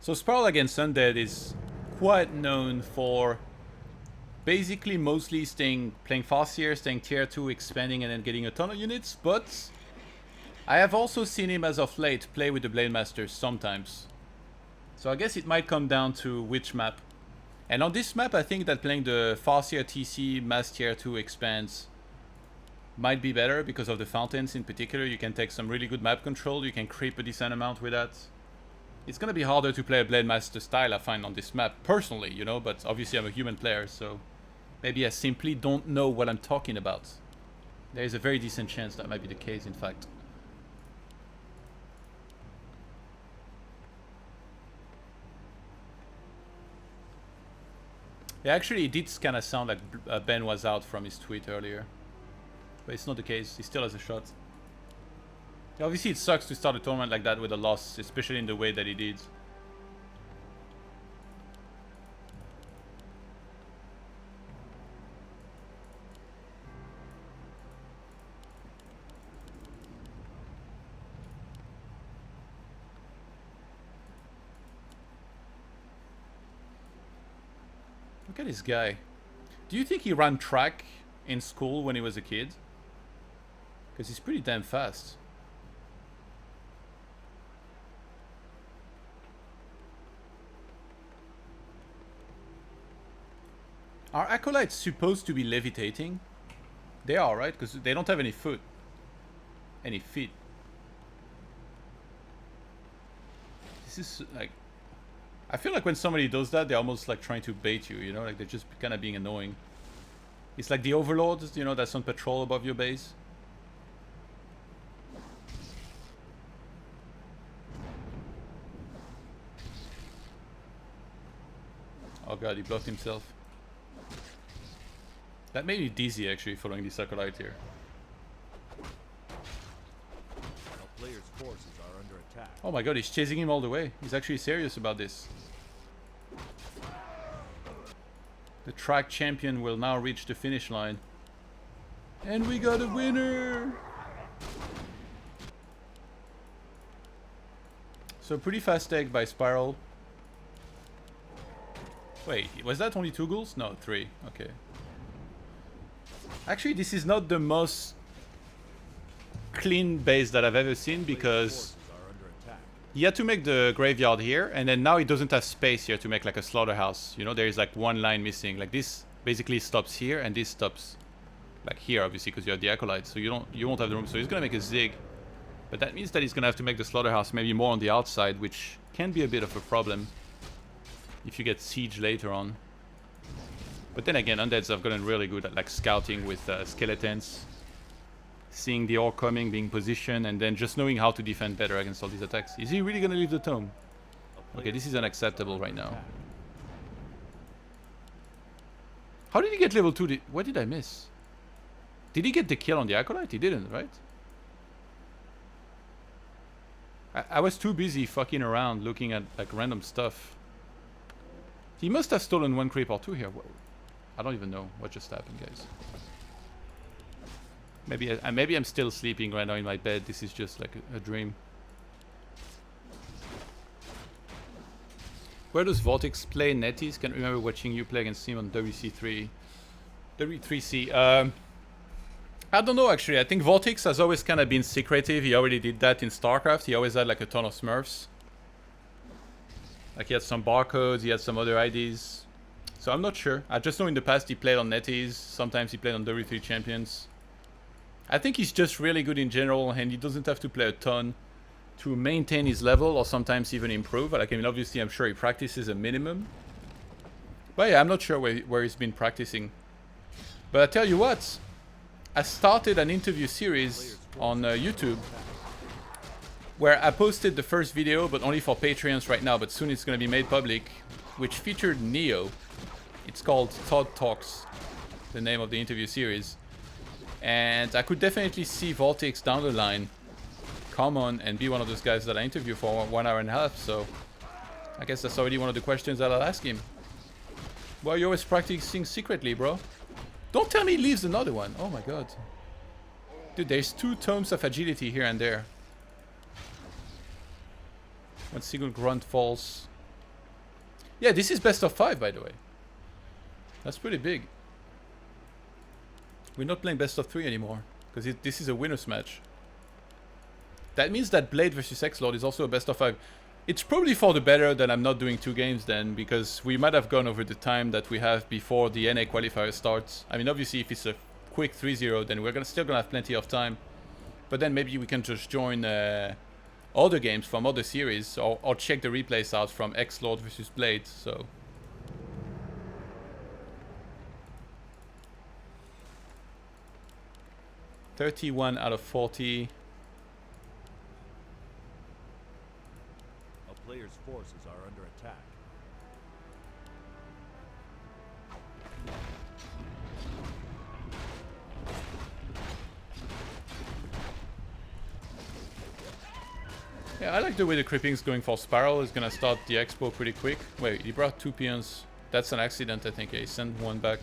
So Spiral Against Undead is quite known for basically mostly playing Farseer, staying tier 2, expanding and then getting a ton of units, but I have also seen him as of late play with the Blade Masters sometimes. So I guess it might come down to which map. And on this map I think that playing the Farseer TC Mass tier 2 expands might be better because of the fountains in particular. You can take some really good map control, you can creep a decent amount with that. It's gonna be harder to play a Blade Master style, I find, on this map, personally, you know, but obviously I'm a human player, so maybe I simply don't know what I'm talking about. There is a very decent chance that might be the case, in fact. Yeah, actually it did kind of sound like Ben was out from his tweet earlier. But it's not the case, he still has a shot. Yeah, obviously it sucks to start a tournament like that with a loss, especially in the way that he did. Look at this guy. Do you think he ran track in school when he was a kid? Because he's pretty damn fast. Are acolytes supposed to be levitating? They are, right? Because they don't have any foot. Any feet. This is like... I feel like when somebody does that, they're almost like trying to bait you, you know? Like they're just kind of being annoying. It's like the overlords, you know, that's on patrol above your base. Oh god, he blocked himself. That made me dizzy actually, following this acolyte here. Players' forces are under attack. Oh my god, he's chasing him all the way. He's actually serious about this. The track champion will now reach the finish line. And we got a winner! So pretty fast take by Spiral. Wait, was that only 2 goals? No, 3. Okay. Actually, this is not the most clean base that I've ever seen because he had to make the graveyard here, and then now he doesn't have space here to make like a slaughterhouse. You know, there is like one line missing. Like this basically stops here, and this stops like here, obviously, because you have the acolytes, so you won't have the room. So he's gonna make a zig, but that means that he's gonna have to make the slaughterhouse maybe more on the outside, which can be a bit of a problem if you get siege later on. But then again, undeads have gotten really good at like scouting with skeletons, seeing the orc coming, being positioned, and then just knowing how to defend better against all these attacks. Is he really gonna leave the tome? Okay, this is unacceptable right now. How did he get level 2? What did I miss? Did he get the kill on the acolyte? He didn't, right? I was too busy fucking around looking at like random stuff. He must have stolen 1 creep or 2 here. Whoa. I don't even know what just happened, guys. Maybe I'm still sleeping right now in my bed. This is just like a dream. Where does VortiX play Netties? Can't remember watching you play against him on WC3. W3C. I don't know actually. I think VortiX has always kind of been secretive. He already did that in StarCraft. He always had like a ton of Smurfs. Like he had some barcodes, he had some other IDs. So I'm not sure. I just know in the past he played on Netties. Sometimes he played on W3 Champions. I think he's just really good in general, and he doesn't have to play a ton to maintain his level or sometimes even improve. Like, I mean, obviously I'm sure he practices a minimum. But yeah, I'm not sure where he's been practicing. But I tell you what, I started an interview series on YouTube where I posted the first video, but only for Patreons right now, but soon it's going to be made public, which featured Neo. It's called Todd Talks, the name of the interview series. And I could definitely see VortiX down the line come on and be one of those guys that I interview for 1 hour and a half, so I guess that's already one of the questions that I'll ask him. Why are you always practicing secretly, bro? Don't tell me he leaves another one. Oh my god. Dude, there's 2 tomes of agility here and there. One single grunt falls. Yeah, this is best of 5, by the way. That's pretty big. We're not playing best of 3 anymore, because this is a winner's match. That means that Blade versus X-Lord is also a best of 5. It's probably for the better that I'm not doing 2 games then, because we might have gone over the time that we have before the NA qualifier starts. I mean, obviously, if it's a quick 3-0, then we're still gonna have plenty of time. But then maybe we can just join other games from other series, or check the replays out from X-Lord versus Blade, so... $31 out of 40. A player's forces are under attack. Yeah, I like the way the creeping's going for Spiral. He's gonna start the expo pretty quick. Wait, he brought 2 peons. That's an accident, I think. Yeah, he sent 1 back.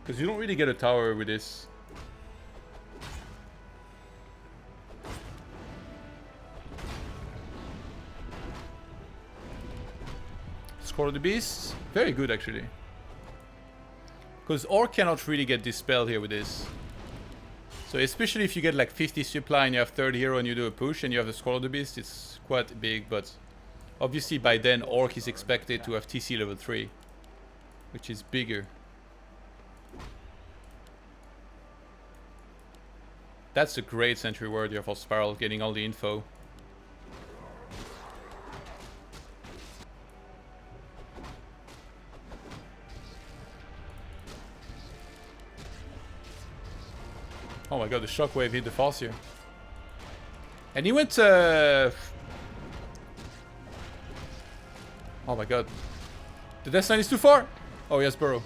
Because you don't really get a tower with this. Score of the Beast. Very good, actually. Because Orc cannot really get dispelled here with this. So especially if you get like 50 supply and you have 3rd hero and you do a push and you have the Scroll of the Beast, it's quite big, but obviously by then Orc is expected to have TC level 3, which is bigger. That's a great sentry word here for Spiral, getting all the info. Oh my god, the shockwave hit the false here. And he went oh my god. The Death Knight is too far! Oh, he has Burrow.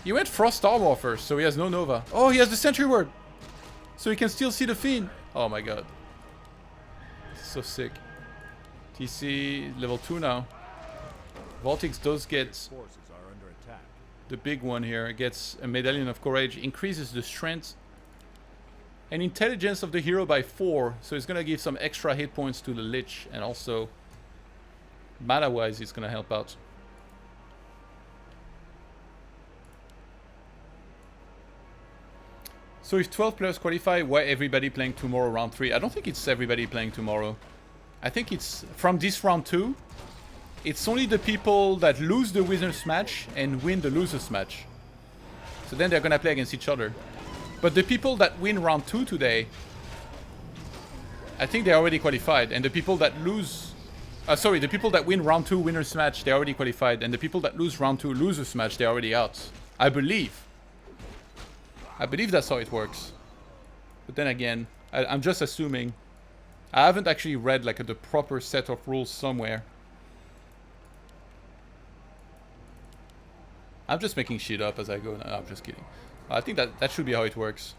He went Frost Armor first, so he has no Nova. Oh, he has the Sentry Ward! So he can still see the Fiend. Oh my god. So sick. TC level 2 now. VortiX does get Forces are under attack. the big one here. It gets a Medallion of Courage, increases the strength and intelligence of the hero by 4, so it's gonna give some extra hit points to the Lich, and also mana wise it's gonna help out. So if 12 players qualify, why everybody playing tomorrow round 3? I don't think it's everybody playing tomorrow. I think it's from this round 2. It's only the people that lose the winner's match and win the loser's match. So then they're gonna play against each other. But the people that win round 2 today, I think they're already qualified. And the people that lose... sorry, the people that win round 2 winner's match, they're already qualified. And the people that lose round 2 loser's match, they're already out. I believe. I believe that's how it works. But then again, I'm just assuming. I haven't actually read like the proper set of rules somewhere. I'm just making shit up as I go. No, I'm just kidding. I think that should be how it works.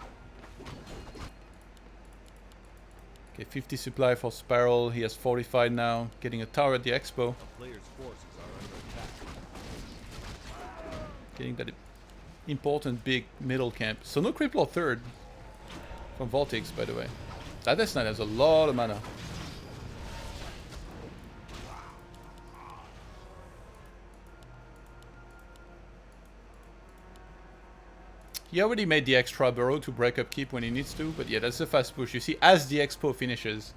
Okay, 50 supply for Spiral. He has 45 now. Getting a tower at the expo. A player's forces are under attack. Getting that important big middle camp. So no Cripple 3rd from VortiX, by the way. That Death Knight has a lot of mana. He already made the extra burrow to break up keep when he needs to, but yeah, that's a fast push. You see, as the expo finishes,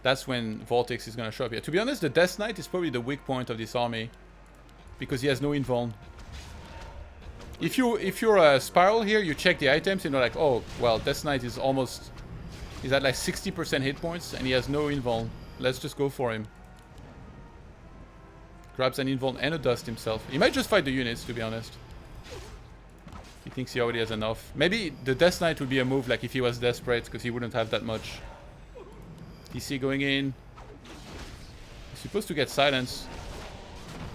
that's when VortiX is gonna show up here. To be honest, the Death Knight is probably the weak point of this army, because he has no invuln. If you're a Spiral here, you check the items and you're like, oh, well, Death Knight is almost... He's at like 60% hit points and he has no invuln. Let's just go for him. Grabs an invuln and a dust himself. He might just fight the units, to be honest. He thinks he already has enough. Maybe the Death Knight would be a move like if he was desperate, because he wouldn't have that much. DC going in. He's supposed to get silence.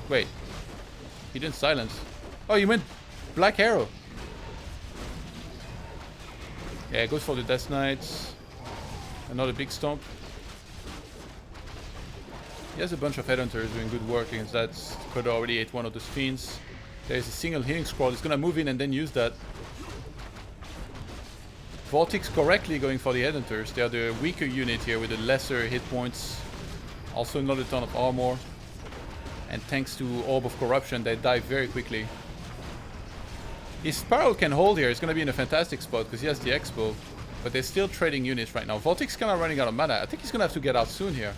Wait. He didn't silence. Oh, he went Black Arrow. Yeah, goes for the Death Knights. Another big stomp. He has a bunch of Headhunters doing good work against that. Could already ate one of those Fiends. There's a single healing scroll. He's gonna move in and then use that. VortiX correctly going for the Headhunters. They are the weaker unit here with the lesser hit points. Also another ton of armor. And thanks to Orb of Corruption, they die very quickly. His Spiral can hold here. It's going to be in a fantastic spot because he has the Expo. But they're still trading units right now. VortiX kind of running out of mana. I think he's going to have to get out soon here.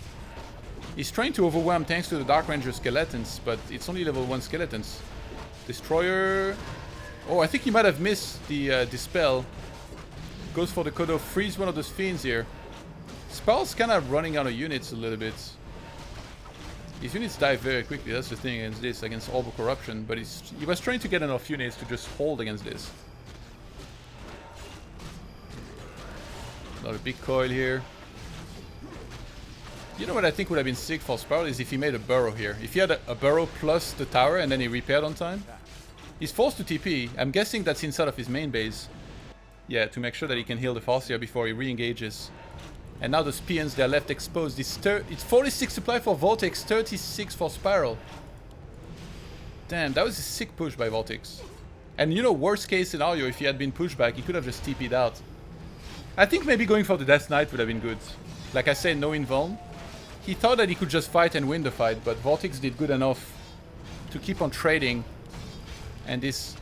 He's trying to overwhelm thanks to the Dark Ranger skeletons, but it's only level 1 skeletons. Destroyer. Oh, I think he might have missed the Dispel. Goes for the Kodo. Freeze one of those fiends here. Spell's kind of running out of units a little bit. His units die very quickly. That's the thing against this, against Orb of Corruption. But he was trying to get enough units to just hold against this. Another big coil here. You know what I think would have been sick for Spiral is if he made a burrow here. If he had a burrow plus the tower and then he repaired on time. He's forced to TP. I'm guessing that's inside of his main base. Yeah, to make sure that he can heal the Farseer before he re-engages. And now the Spions, they're left exposed. It's 46 supply for VortiX, 36 for Spiral. Damn, that was a sick push by VortiX. And you know, worst case scenario, if he had been pushed back, he could have just TP'd out. I think maybe going for the Death Knight would have been good. Like I said, no invuln. He thought that he could just fight and win the fight, but VortiX did good enough to keep on trading. And this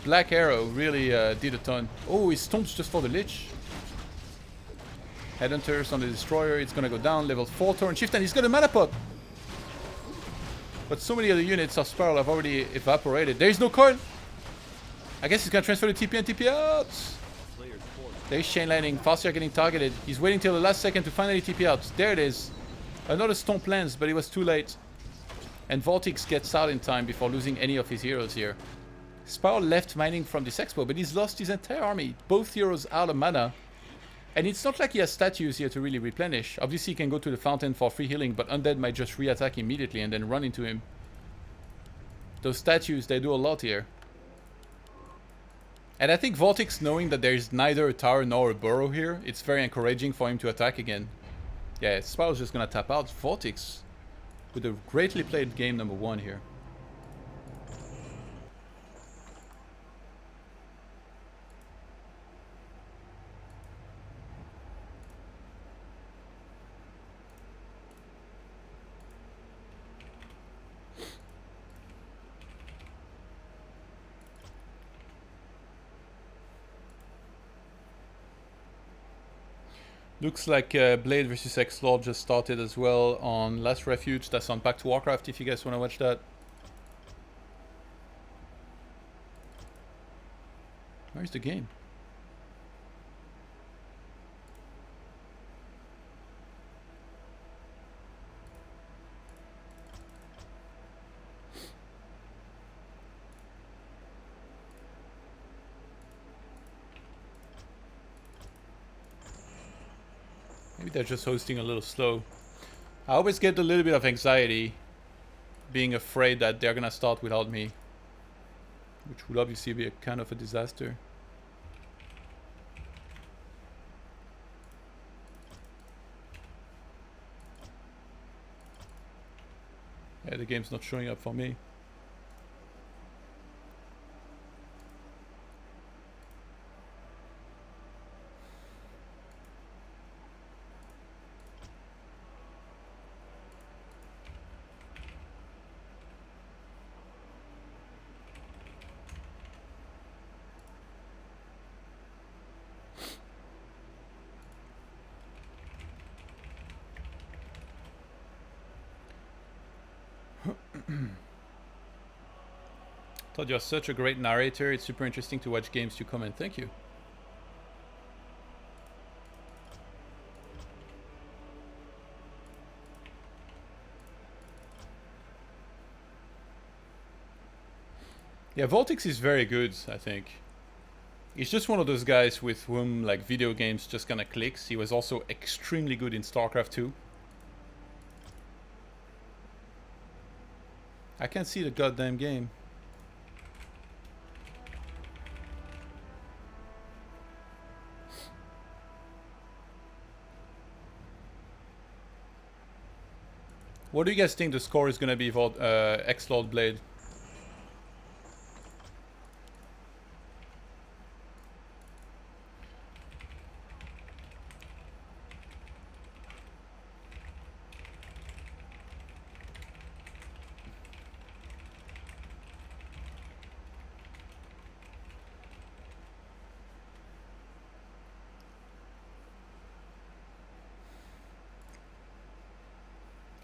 Black Arrow really did a ton. Oh, he stomps just for the Lich. Headhunters on the Destroyer. It's gonna go down. Level 4 Torrent Shift, and he's got a mana pot. But so many other units of Spiral have already evaporated. There is no coil. I guess he's gonna transfer the TP and TP out. There's Chain Lightning. Farseer getting targeted. He's waiting till the last second to finally TP out. There it is. Another Stomp lands, but it was too late. And VortiX gets out in time before losing any of his heroes here. Spiral left mining from this expo, but he's lost his entire army. Both heroes out of mana. And it's not like he has statues here to really replenish. Obviously he can go to the fountain for free healing, but Undead might just re-attack immediately and then run into him. Those statues, they do a lot here. And I think VortiX, knowing that there is neither a tower nor a burrow here, it's very encouraging for him to attack again. Yeah, Spiral's just gonna tap out. VortiX with a greatly played game number 1 here. Looks like Blade vs X-Lord just started as well on Last Refuge. That's on Back to Warcraft if you guys want to watch that. Where's the game? Maybe they're just hosting a little slow. I always get a little bit of anxiety being afraid that they're gonna start without me, which would obviously be a kind of a disaster. Yeah, the game's not showing up for me. Todd, you're such a great narrator. It's super interesting to watch games you comment. Thank you. Yeah, VortiX is very good, I think. He's just one of those guys with whom like video games just kinda clicks. He was also extremely good in StarCraft 2. I can't see the goddamn game. What do you guys think the score is gonna be for X-Lord Blade?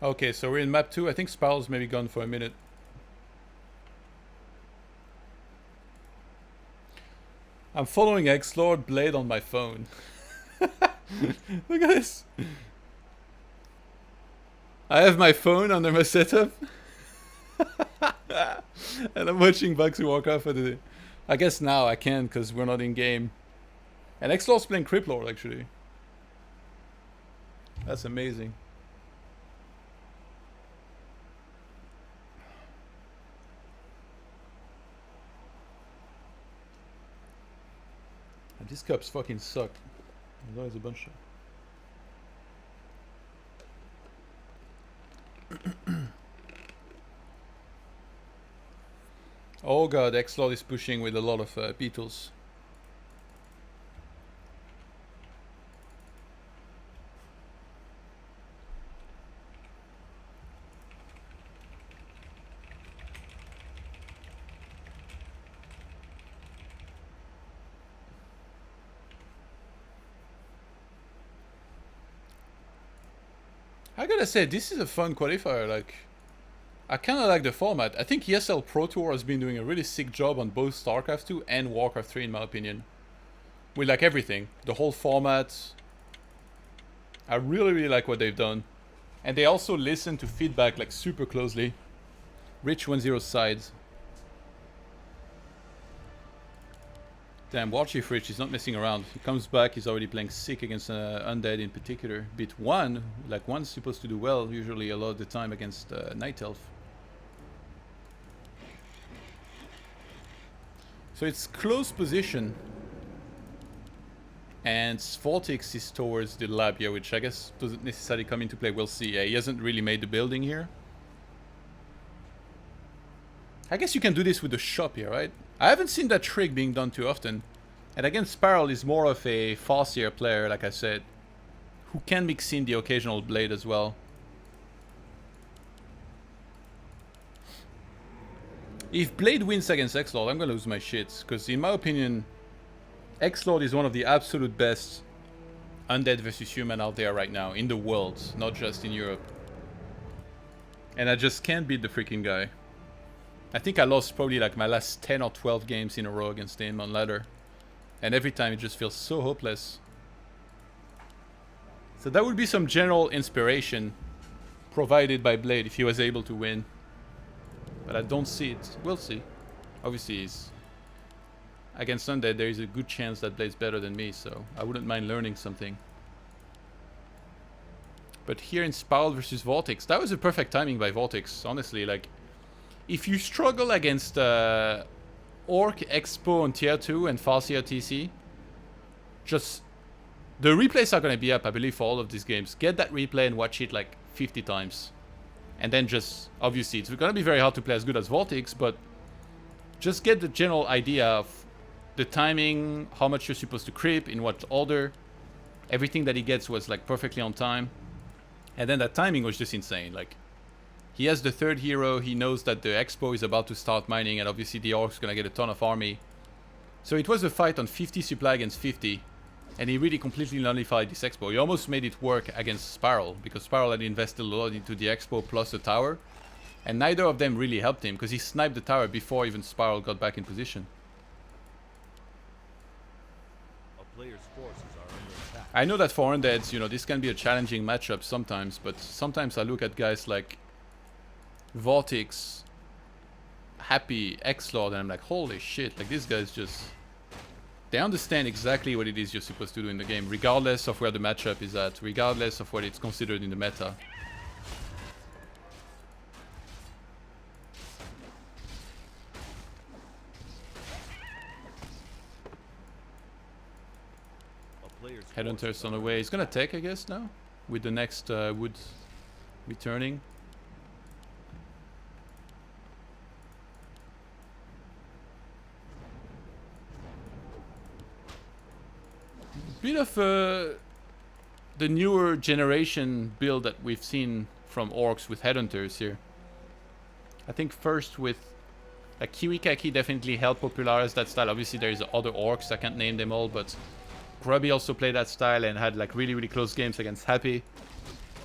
Okay, so we're in map 2. I think Spiral's maybe gone for a minute. I'm following X-Lord Blade on my phone. Look at this. I have my phone under my setup. And I'm watching Bugsy walk off at the... I guess now I can because we're not in game. And X-Lord's playing Criplord actually. That's amazing. And these cups fucking suck. There's a bunch of... Oh god, X-Lord is pushing with a lot of beetles. I gotta say, this is a fun qualifier, like... I kinda like the format. I think ESL Pro Tour has been doing a really sick job on both StarCraft 2 and Warcraft 3 in my opinion. With like everything. The whole format. I really like what they've done. And they also listen to feedback like super closely. Rich 1-0 sides. Damn, Warchief Rich is not messing around. He comes back, he's already playing sick against Undead in particular. Bit 1, like 1's supposed to do well usually a lot of the time against Night Elf. So it's close position. And VortiX is towards the lab here, which I guess doesn't necessarily come into play. We'll see. Yeah, he hasn't really made the building here. I guess you can do this with the shop here, right? I haven't seen that trick being done too often. And again, Spiral is more of a Farseer player, like I said, who can mix in the occasional blade as well. If Blade wins against X-Lord, I'm gonna lose my shit. Because in my opinion, X-Lord is one of the absolute best Undead versus Human out there right now. In the world, not just in Europe. And I just can't beat the freaking guy. I think I lost probably like my last 10 or 12 games in a row against him on ladder. And every time it just feels so hopeless. So that would be some general inspiration provided by Blade if he was able to win. But I don't see it. We'll see. Obviously, he's against Undead, there is a good chance that Blade's better than me, so I wouldn't mind learning something. But here in Spiral versus VortiX, that was a perfect timing by VortiX, honestly. Like, if you struggle against Orc, Expo on tier 2 and Farseer TC, just... The replays are going to be up, I believe, for all of these games. Get that replay and watch it like 50 times. And then just, obviously, it's going to be very hard to play as good as VortiX, but just get the general idea of the timing, how much you're supposed to creep, in what order. Everything that he gets was like perfectly on time. And then that timing was just insane. Like, he has the third hero, he knows that the Expo is about to start mining, and obviously the Orc's going to get a ton of army. So it was a fight on 50 supply against 50. And he really completely nullified this Expo. He almost made it work against Spiral, because Spiral had invested a lot into the Expo plus the tower. And neither of them really helped him, because he sniped the tower before even Spiral got back in position. A player's forces are under attack. I know that for Undeads, you know, this can be a challenging matchup sometimes, but sometimes I look at guys like VortiX, Happy, X-Lord, and I'm like, holy shit, like these guys just... They understand exactly what it is you're supposed to do in the game, regardless of where the matchup is at, regardless of what it's considered in the meta. Headhunter's on the way. He's gonna take, I guess, now, with the next wood returning. Bit of the newer generation build that we've seen from Orcs with Headhunters here. I think first with like Kiwikaki definitely helped popularize that style. Obviously there's other Orcs, I can't name them all, but Grubby also played that style and had like really close games against Happy.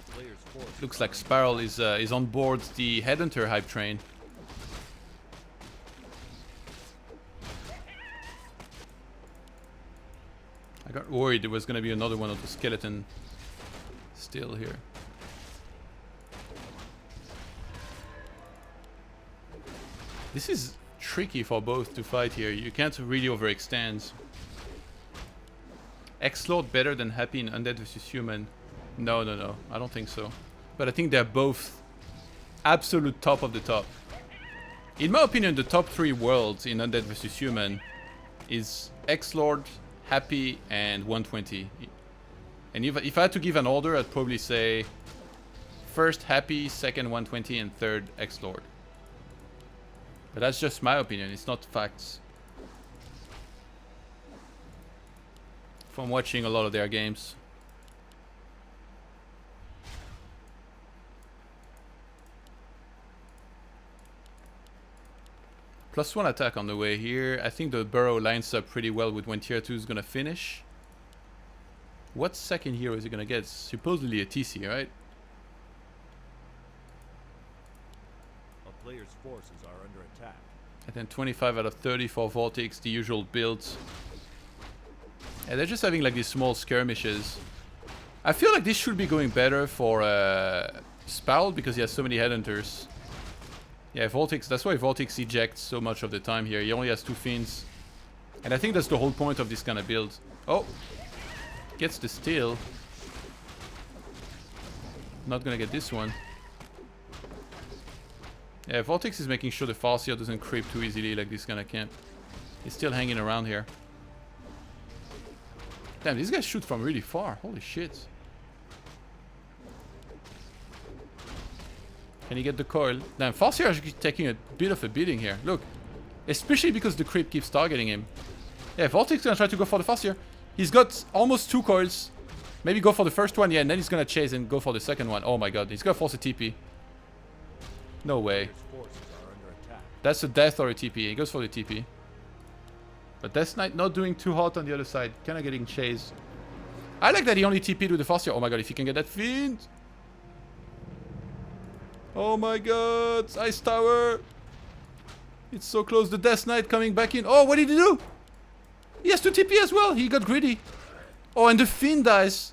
A player's forces Looks like Spiral is on board the Headhunter hype train. I got worried there was gonna be another one of the skeleton still here. This is tricky for both to fight here. You can't really overextend. X-Lord better than Happy in Undead vs Human? No, no, no. I don't think so. But I think they're both absolute top of the top. In my opinion, the top 3 worlds in Undead vs Human is X-Lord, Happy, and 120. And if I had to give an order, I'd probably say first Happy, second 120, and third X-Lord. But that's just my opinion, it's not facts. From watching a lot of their games. +1 attack on the way here. I think the Burrow lines up pretty well with when tier 2 is gonna finish. What second hero is he gonna get? Supposedly a TC, right? A player's forces are under attack. And then 25 out of 30 for VortiX, the usual builds. And they're just having like these small skirmishes. I feel like this should be going better for Spiral because he has so many headhunters. Yeah, VortiX, that's why VortiX ejects so much of the time here. He only has 2 fiends. And I think that's the whole point of this kind of build. Oh! Gets the steal. Not gonna get this one. Yeah, VortiX is making sure the Farseer doesn't creep too easily like this kind of camp. He's still hanging around here. Damn, these guys shoot from really far. Holy shit. Can he get the coil? Damn, Farseer is taking a bit of a beating here. Look. Especially because the creep keeps targeting him. Yeah, VortiX is gonna try to go for the Farseer. He's got almost 2 coils. Maybe go for the first one, yeah, and then he's gonna chase and go for the second one. Oh my god, he's gonna force a TP. No way. That's a death or a TP. He goes for the TP. But Death Knight not doing too hot on the other side. Kinda getting chased. I like that he only TP'd with the Farseer. Oh my god, if he can get that fiend. Oh my god, Ice Tower. It's so close. The Death Knight coming back in. Oh, what did he do? He has to TP as well. He got greedy. Oh, and the Fiend dies.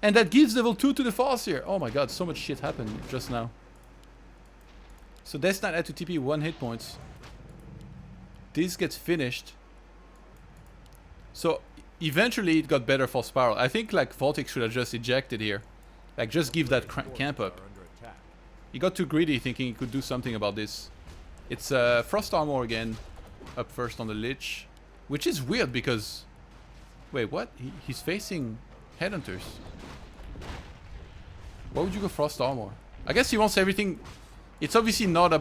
And that gives level 2 to the Farseer. Oh my god, so much shit happened just now. So Death Knight had to TP 1 hit points. This gets finished. So eventually it got better for Spiral. I think like VortiX should have just ejected here. Like just give that camp up. He got too greedy thinking he could do something about this. It's Frost Armor again. Up first on the Lich. Which is weird because... Wait, what? He's facing Headhunters. Why would you go Frost Armor? I guess he wants everything... It's obviously not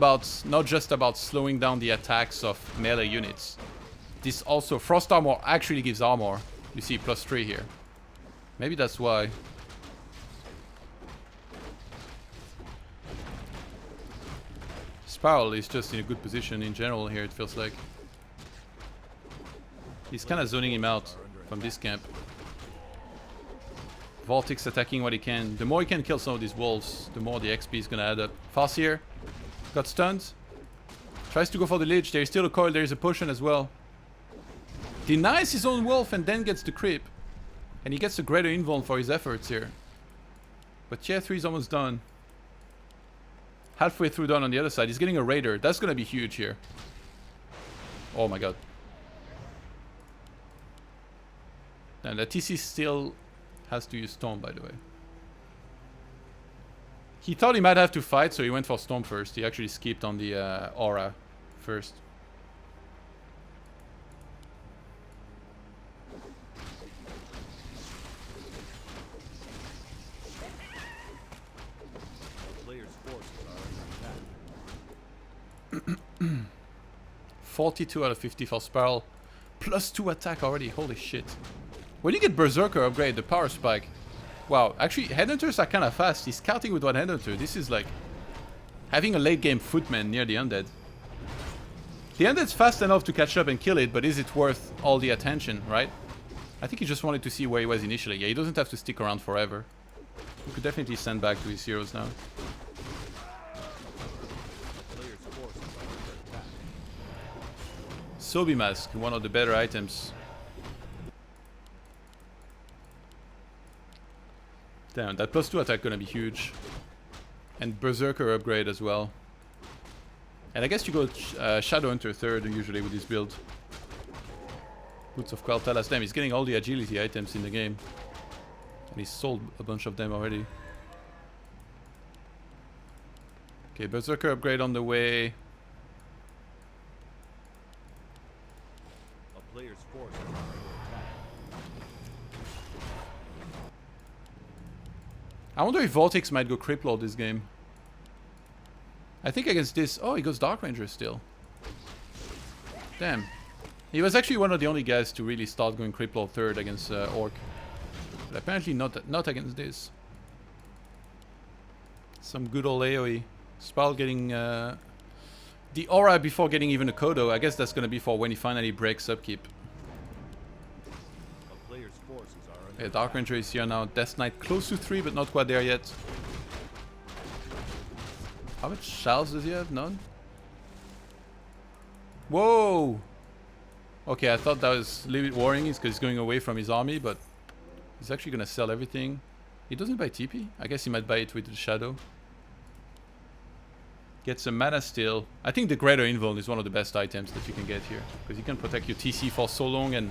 just about slowing down the attacks of melee units. This also... Frost Armor actually gives armor. You see +3 here. Maybe that's why. Spiral is just in a good position in general here, it feels like. He's kind of zoning him out from this camp. VortiX attacking what he can. The more he can kill some of these wolves, the more the XP is gonna add up. Farseer got stunned. Tries to go for the Lich. There is still a coil. There is a potion as well. Denies his own wolf and then gets the creep. And he gets a greater invuln for his efforts here. But tier 3 is almost done. Halfway through done on the other side. He's getting a Raider. That's gonna be huge here. Oh my god. And the TC still has to use Storm, by the way. He thought he might have to fight, so he went for Storm first. He actually skipped on the Aura first. Players' forces are under attack. 42 out of 50 for Spiral. +2 attack already. Holy shit. When you get Berserker upgrade, the power spike. Wow, actually, Headhunters are kind of fast. He's scouting with one Headhunter. This is like having a late game Footman near the Undead. The Undead's fast enough to catch up and kill it, but is it worth all the attention, right? I think he just wanted to see where he was initially. Yeah, he doesn't have to stick around forever. We could definitely send back to his heroes now. Player's forces are under attack. Sobi Mask, one of the better items. Damn, that +2 attack gonna be huge. And Berserker upgrade as well. And I guess you go Shadow Hunter third usually with this build. Boots of Quel'Thalas. Damn, he's getting all the agility items in the game. And he's sold a bunch of them already. Okay, Berserker upgrade on the way. A player's forces are under attack. I wonder if VortiX might go Cripplord this game. I think against this... Oh, he goes Dark Ranger still. Damn. He was actually one of the only guys to really start going Cripplord third against Orc. But apparently not against this. Some good old AoE. Spiral getting the aura before getting even a Kodo. I guess that's going to be for when he finally breaks upkeep. A player's forces are under Yeah, Dark Ranger is here now. Death Knight close to 3, but not quite there yet. How much shells does he have? None? Whoa! Okay, I thought that was a little bit worrying because he's going away from his army, but he's actually going to sell everything. He doesn't buy TP? I guess he might buy it with the Shadow. Gets a Mana Steel. I think the Greater Invuln is one of the best items that you can get here, because you can protect your TC for so long and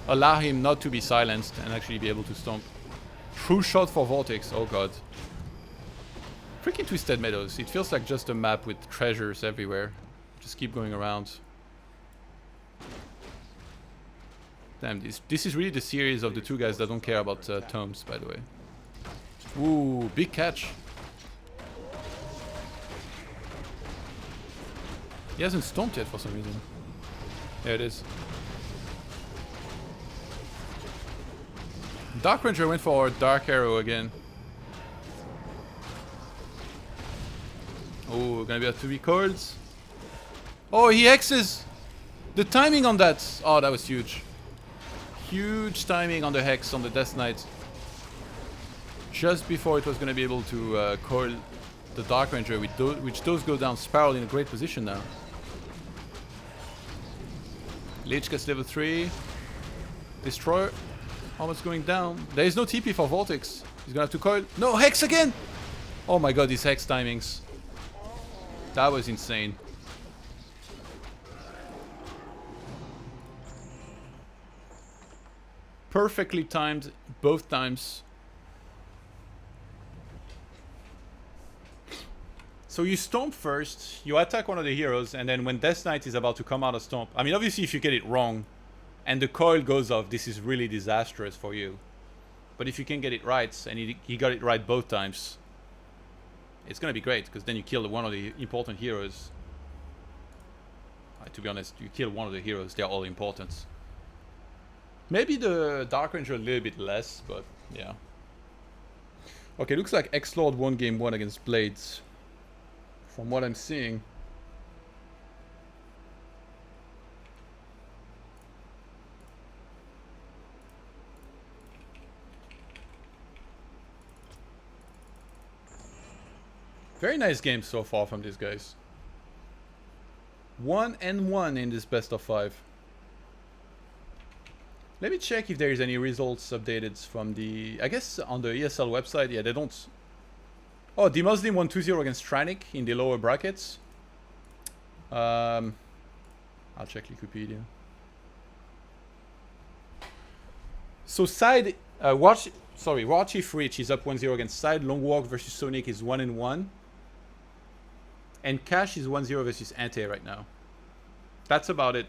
allow him not to be silenced and actually be able to stomp. True shot for VortiX. Oh god. Freaking Twisted Meadows. It feels like just a map with treasures everywhere. Just keep going around. Damn, this is really the series of the two guys that don't care about tomes, by the way. Ooh, big catch. He hasn't stomped yet for some reason. There it is. Dark Ranger went for Dark Arrow again. Oh, gonna be a 2v cards. Oh, he hexes! The timing on that! Oh, that was huge. Huge timing on the hex on the Death Knight. Just before it was gonna be able to coil the Dark Ranger, which does go down Spiral in a great position now. Lich gets level 3. Destroyer almost going down. There is no TP for VortiX. He's gonna have to coil. No, hex again! Oh my god, these hex timings. That was insane. Perfectly timed both times. So you stomp first, you attack one of the heroes, and then when Death Knight is about to come out of stomp, I mean obviously if you get it wrong and the coil goes off, this is really disastrous for you. But if you can get it right, and he got it right both times, it's gonna be great, because then you kill one of the important heroes. To be honest, you kill one of the heroes, they're all important. Maybe the Dark Ranger a little bit less, but yeah. Okay, looks like X-Lord won game 1 against Blades. From what I'm seeing. Very nice game so far from these guys. 1-1 in this best of 5. Let me check if there is any results updated from the... I guess on the ESL website, yeah, they don't... Oh, the Muslim won 2-0 against Tranic in the lower brackets. I'll check Wikipedia. So side... War Chief Reach is up 1-0 against Side. Long Walk versus Sonic is 1-1. And Cash is 1-0 versus Ante right now. That's about it.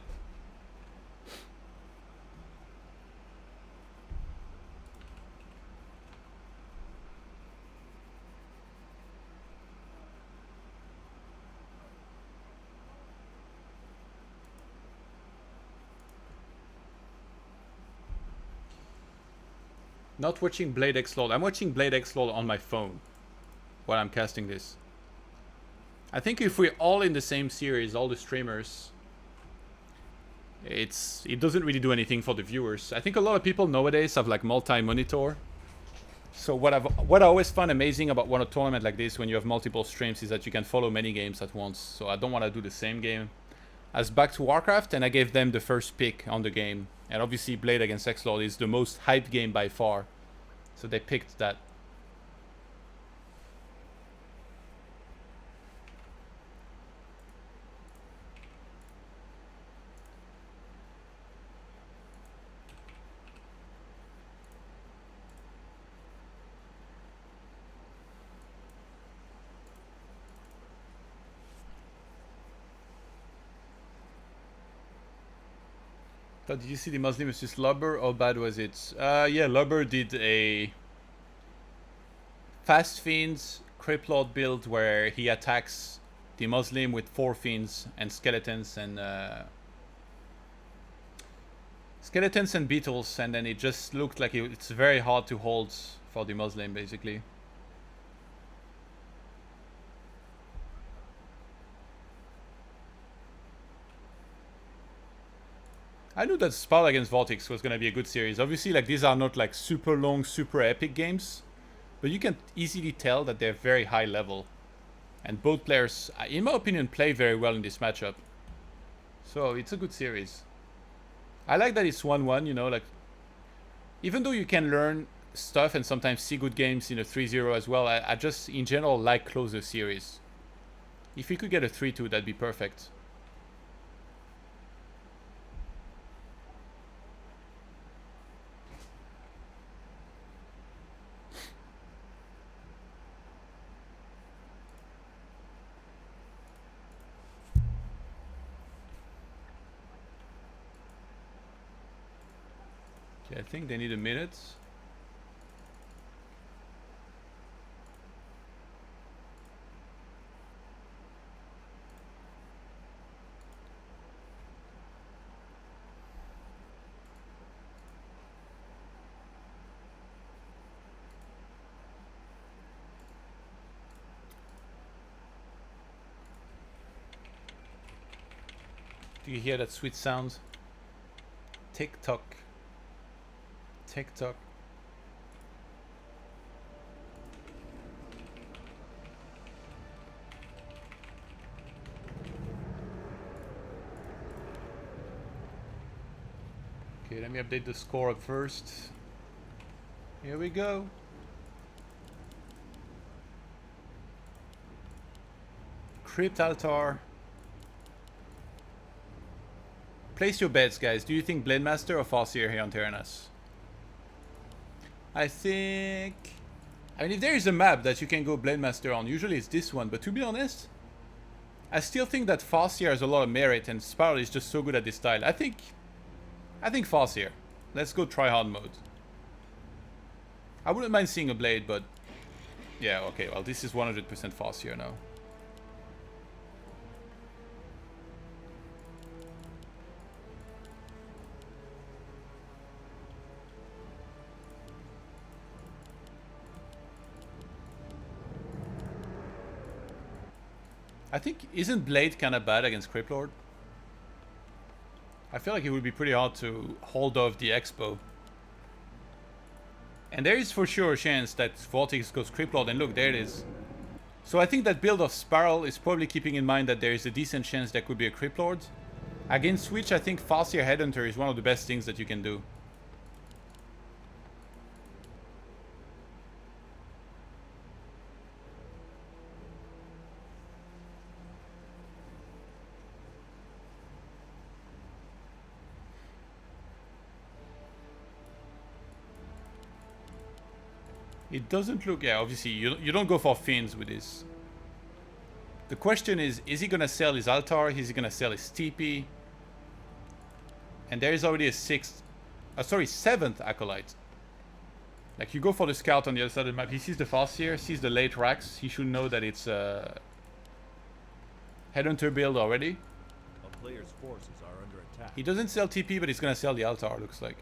Not watching Blade X Lord. I'm watching Blade X Lord on my phone while I'm casting this. I think if we're all in the same series, all the streamers, it doesn't really do anything for the viewers. I think a lot of people nowadays have like multi-monitor. So what I always find amazing about one a tournament like this when you have multiple streams is that you can follow many games at once. So I don't want to do the same game as back to Warcraft, and I gave them the first pick on the game. And obviously Blade against X-Lord is the most hyped game by far. So they picked that. Did you see the Muslim versus Lubber? How bad was it? Yeah, Lubber did a Fast Fiends Criplord build where he attacks the Muslim with 4 Fiends and Skeletons and Beetles, and then it just looked like it's very hard to hold for the Muslim, basically. I knew that Spiral against VortiX was going to be a good series. Obviously, like, these are not like super long, super epic games, but you can easily tell that they're very high level. And both players, in my opinion, play very well in this matchup. So it's a good series. I like that it's 1-1, you know, like, even though you can learn stuff and sometimes see good games in a 3-0 as well, I just, in general, like closer series. If we could get a 3-2, that'd be perfect. Okay, I think they need a minute. Do you hear that sweet sound? Tick tock. Tick tock. Okay, let me update the score up first. Here we go. Crypt Altar. Place your bets, guys. Do you think Blade Master or Farseer here on Terranas? I think... I mean, if there is a map that you can go Blade Master on, usually it's this one. But to be honest, I still think that Farseer has a lot of merit and Spiral is just so good at this style. I think Farseer. Let's go try hard mode. I wouldn't mind seeing a Blade, but... yeah, okay, well, this is 100% Farseer now. I think, isn't Blade kind of bad against Criplord? I feel like it would be pretty hard to hold off the Expo. And there is for sure a chance that VortiX goes Criplord, and look, there it is. So I think that build of Spiral is probably keeping in mind that there is a decent chance there could be a Criplord. Against which I think Farseer Headhunter is one of the best things that you can do. It doesn't look... yeah, obviously, you don't go for Fiends with this. The question is he going to sell his Altar? Is he going to sell his TP? And there is already a 7th Acolyte. Like, you go for the Scout on the other side of the map. He sees the Farseer, sees the late Rax. He should know that it's a Headhunter build already. A player's forces are under attack. He doesn't sell TP, but he's going to sell the Altar, looks like.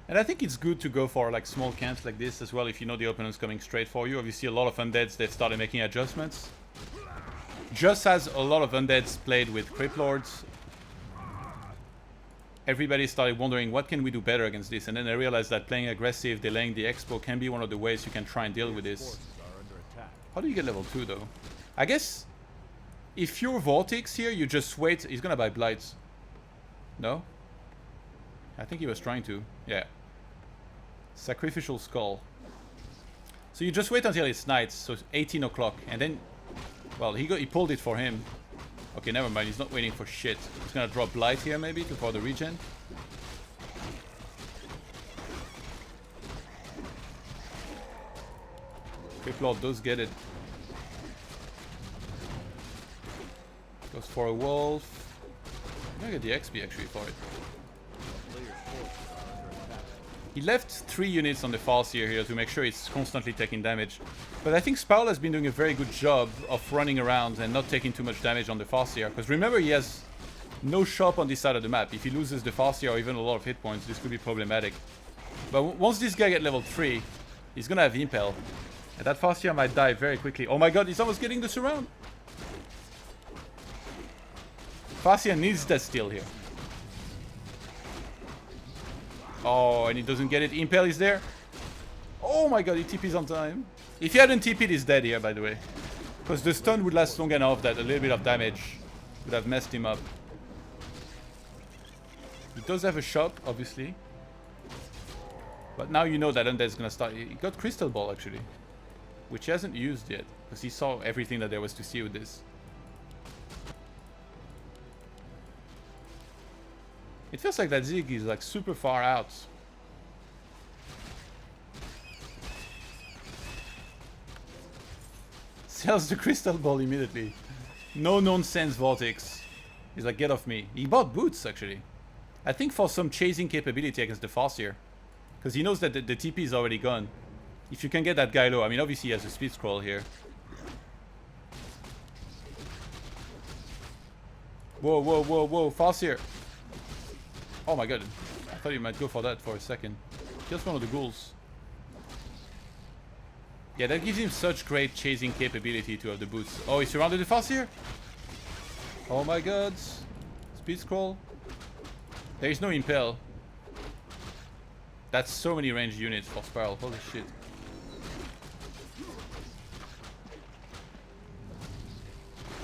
And I think it's good to go for like small camps like this as well if you know the opponent's coming straight for you. Obviously a lot of undeads, they've started making adjustments. just as a lot of undeads played with Crypt Lords, everybody started wondering what can we do better against this, and then I realized that playing aggressive, delaying the expo can be one of the ways you can try and deal with this. How do you get level 2 though? I guess if you're VortiX here, you just wait. He's gonna buy Blights. No? I think he was trying to. Yeah. Sacrificial Skull. So you just wait until it's night, so it's 18 o'clock, and then, well, he pulled it for him. Okay, never mind. He's not waiting for shit. He's gonna drop Blight here maybe for the regen. Crypt Lord does get it. Goes for a wolf. I'm gonna get the XP actually for it. He left 3 units on the Farseer here to make sure it's constantly taking damage. But I think Sparrow has been doing a very good job of running around and not taking too much damage on the Farseer. Because remember, he has no shop on this side of the map. If he loses the Farseer or even a lot of hit points, this could be problematic. But once this guy gets level 3, he's gonna have Impel. And that Farseer might die very quickly. Oh my god, he's almost getting the surround. Farseer needs that steal here. Oh, and he doesn't get it. Impel is there. Oh my god, he TP's on time. If he hadn't TP'd, he's dead here, by the way. Because the stun would last long enough that a little bit of damage would have messed him up. He does have a shop, obviously. But now you know that Undead's gonna start. He got Crystal Ball, actually. Which he hasn't used yet. Because he saw everything that there was to see with this. It feels like that Zig is like super far out. Sells the Crystal Ball immediately. No nonsense VortiX. He's like, get off me. He bought boots actually. I think for some chasing capability against the Farseer. Because he knows that the TP is already gone. If you can get that guy low. I mean, obviously he has a speed scroll here. Whoa, whoa, whoa, whoa. Farseer. Oh my god, I thought you might go for that for a second. Kills one of the ghouls. Yeah, that gives him such great chasing capability to have the boots. Oh, he surrounded the Farseer? Oh my god. Speed scroll. There is no Impel. That's so many ranged units for Spiral. Holy shit.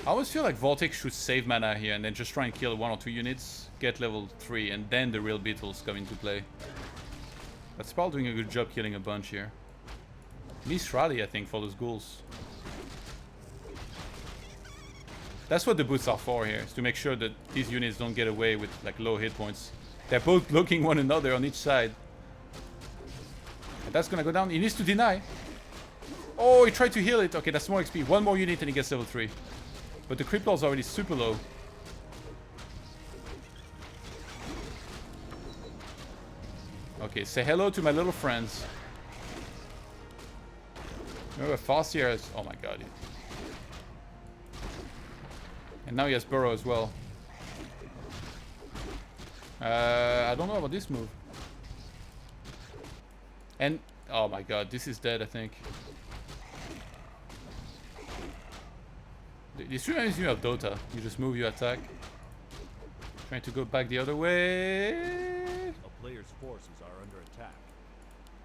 I always feel like VortiX should save mana here and then just try and kill 1 or 2 units, get level 3, and then the real beetles come into play. But Spiral doing a good job killing a bunch here. Needs rally, I think, for those ghouls. That's what the boots are for here, is to make sure that these units don't get away with like low hit points. They're both blocking one another on each side. And that's gonna go down. He needs to deny. Oh, he tried to heal it. Okay, that's more XP. 1 more unit and he gets level 3. But the Crypt Lord's already super low. Okay, say hello to my little friends. Remember, Farseer is... Oh my god. And now he has Burrow as well. I don't know about this move. And... Oh my god, this is dead, I think. This reminds me of Dota. You just move, you attack. Trying to go back the other way. A player's forces are under attack.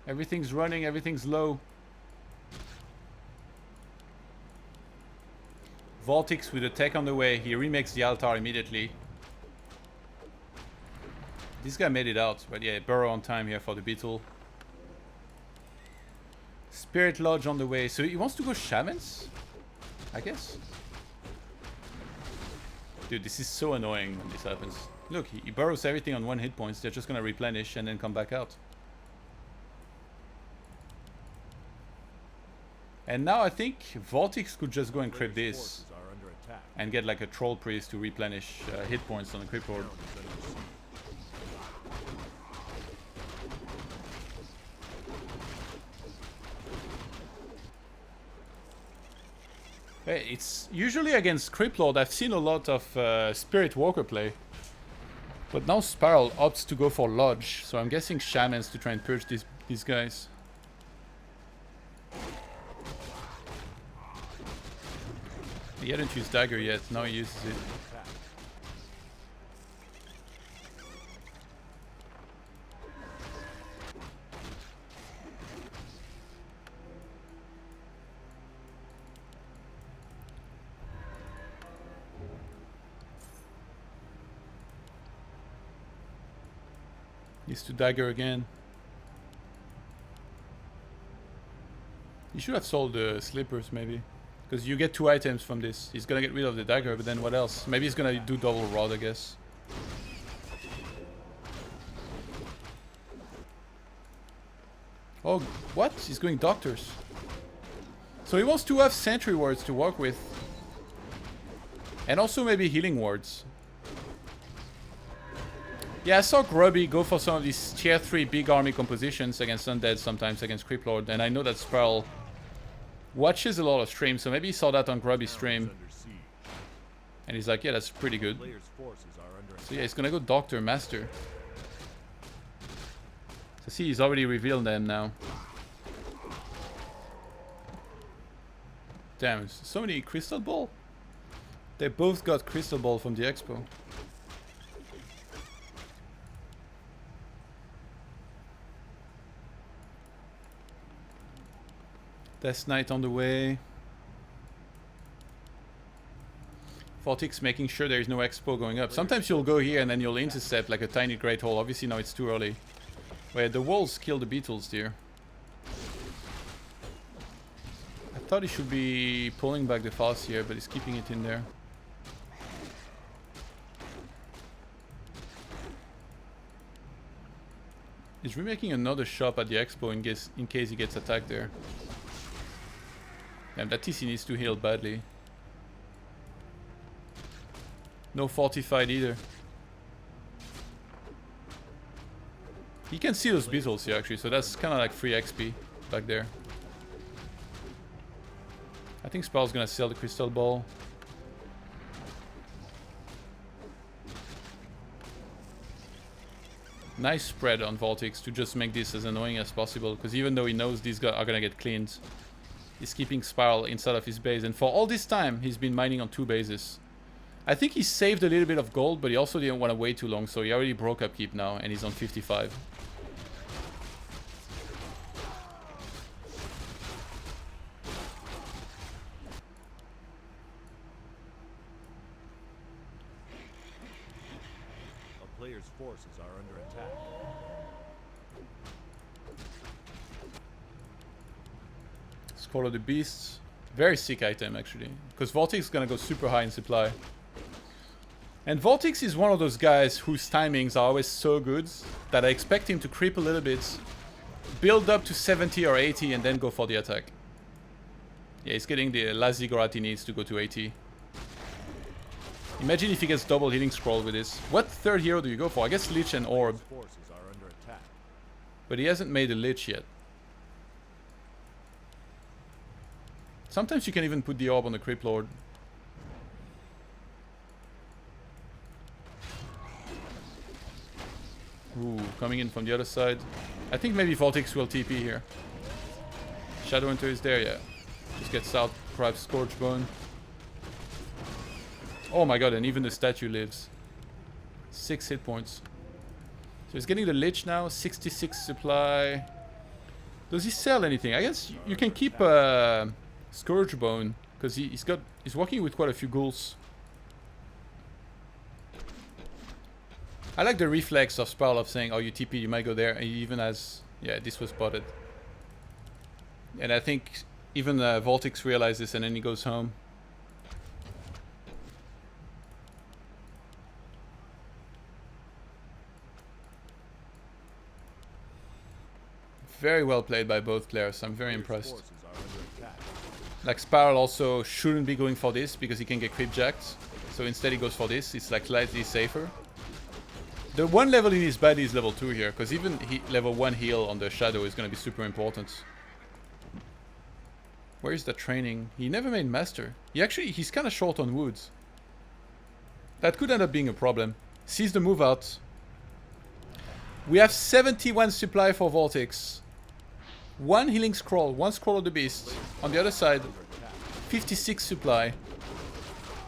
Everything's running, everything's low. VortiX with a tech on the way. He remakes the altar immediately. This guy made it out, but yeah, Burrow on time here for the beetle. Spirit Lodge on the way. So he wants to go Shamans? I guess. Dude, this is so annoying when this happens. Look, he burrows everything on 1 hit points. They're just gonna replenish and then come back out. And now I think VortiX could just go and crypt this. And get like a Troll Priest to replenish hit points on the Crypt Lord. Hey, it's usually against Crypt Lord. I've seen a lot of Spirit Walker play. But now Spiral opts to go for Lodge. So I'm guessing Shamans to try and purge these guys. He hadn't used dagger yet, now he uses it. Needs to dagger again. You should have sold the slippers maybe. Because you get 2 items from this. He's gonna get rid of the dagger, but then what else? Maybe he's gonna do double rod, I guess. Oh, what? He's going doctors. So he wants to have sentry wards to work with. And also maybe healing wards. Yeah, I saw Grubby go for some of these tier 3 big army compositions against Undead, sometimes against Creep Lord, and I know that Spiral watches a lot of streams, so maybe he saw that on Grubby's stream. And he's like, yeah, that's pretty good. So yeah, he's gonna go Doctor, Master. So see, he's already revealed them now. Damn, so many Crystal Ball. They both got Crystal Ball from the Expo. Death Knight on the way. VortiX making sure there is no expo going up. Sometimes you'll go here and then you'll intercept like a tiny great hole. Obviously now it's too early. Wait, the walls kill the beetles there. I thought he should be pulling back the fast here, but he's keeping it in there. He's remaking another shop at the expo in case he gets attacked there. Damn, that TC needs to heal badly. No fortified either. He can see those beetles here actually, so that's kind of like free XP back there. I think Spell's gonna sell the Crystal Ball. Nice spread on VortiX to just make this as annoying as possible, because even though he knows these guys are gonna get cleaned, he's keeping Spiral inside of his base, and for all this time he's been mining on 2 bases. I think he saved a little bit of gold, but he also didn't want to wait too long, so he already broke upkeep now and he's on 55. A player's forces are under attack. Call of the Beasts. Very sick item actually, because VortiX is gonna go super high in supply. And VortiX is one of those guys whose timings are always so good that I expect him to creep a little bit, build up to 70 or 80 and then go for the attack. Yeah, he's getting the last ziggurat he needs to go to 80. Imagine if he gets double healing scroll with this. What third hero do you go for? I guess Lich and Orb. But he hasn't made a Lich yet. Sometimes you can even put the orb on the Creep Lord. Ooh, coming in from the other side. I think maybe VortiX will TP here. Shadowhunter is there, yeah. Just gets out, grabs Scorchbone. Oh my god, and even the statue lives. 6 hit points. So he's getting the Lich now, 66 supply. Does he sell anything? I guess you can keep Scourgebone, because he's working with quite a few ghouls. I like the reflex of Spiral of saying, oh, you TP, you might go there, and he even has, yeah, this was spotted. And I think even VortiX realizes this and then he goes home. Very well played by both players, I'm very impressed. Like Spiral also shouldn't be going for this because he can get creep jacked. So instead he goes for this, it's like slightly safer. The one level in his body is level 2 here, because even level 1 heal on the Shadow is going to be super important. Where is the training? He never made Master. He's kind of short on woods. That could end up being a problem. Sees the move out. We have 71 supply for VortiX. 1 healing scroll, 1 scroll of the beast. On the other side, 56 supply.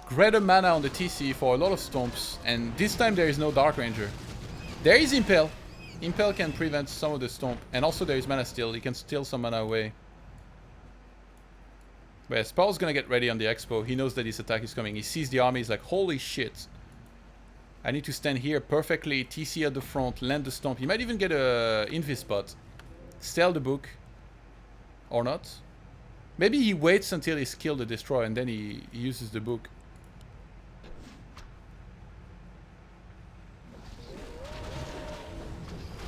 greater mana on the TC for a lot of stomps, and this time there is no Dark Ranger. There is Impel. Impel can prevent some of the stomp, and also there is Mana Steal. He can steal some mana away. But yeah, Sparrow's gonna get ready on the expo. He knows that this attack is coming. He sees the army, he's like, holy shit. I need to stand here perfectly, TC at the front, land the stomp. He might even get a Invis spot. Steal the book. Or not. Maybe he waits until he's killed the destroyer and then he uses the book.